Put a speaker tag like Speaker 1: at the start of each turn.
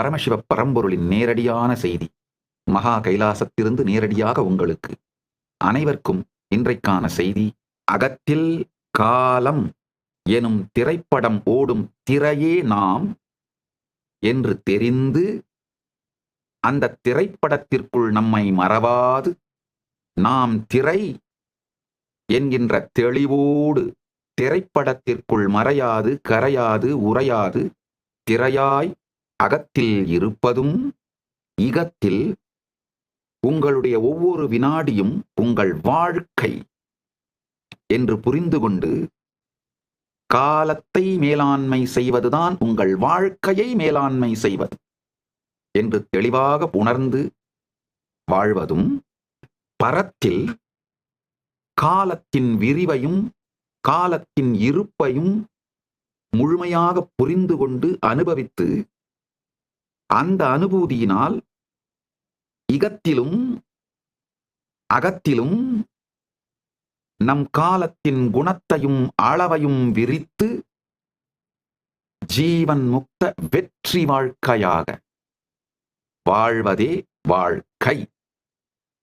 Speaker 1: பரமசிவ பரம்பொருளின் நேரடியான செய்தி மகா கைலாசத்திலிருந்து நேரடியாக உங்களுக்கு அனைவருக்கும் இன்றைக்கான செய்தி. அகத்தில் காலம் எனும் திரைப்படம் ஓடும் திரையே நாம் என்று தெரிந்து அந்த திரைப்படத்திற்குள் நம்மை மறவாது நாம் திரை என்கின்ற தெளிவோடு திரைப்படத்திற்குள் மறையாது கரையாது உறையாது திரையாய் அகத்தில் இருப்பதும் இகத்தில் உங்களுடைய ஒவ்வொரு வினாடியும் உங்கள் வாழ்க்கை என்று புரிந்து கொண்டு காலத்தை மேலாண்மை செய்வதுதான் உங்கள் வாழ்க்கையை மேலாண்மை செய்வது என்று தெளிவாக உணர்ந்து வாழ்வதும், பரத்தில் காலத்தின் விரிவையும் காலத்தின் இருப்பையும் முழுமையாக புரிந்து கொண்டு அனுபவித்து அந்த அனுபூதியினால் இகத்திலும் அகத்திலும் நம் காலத்தின் குணத்தையும் அளவையும் விரித்து ஜீவன் முக்த வெற்றி வாழ்க்கையாக வாழ்வதே வாழ்க்கை.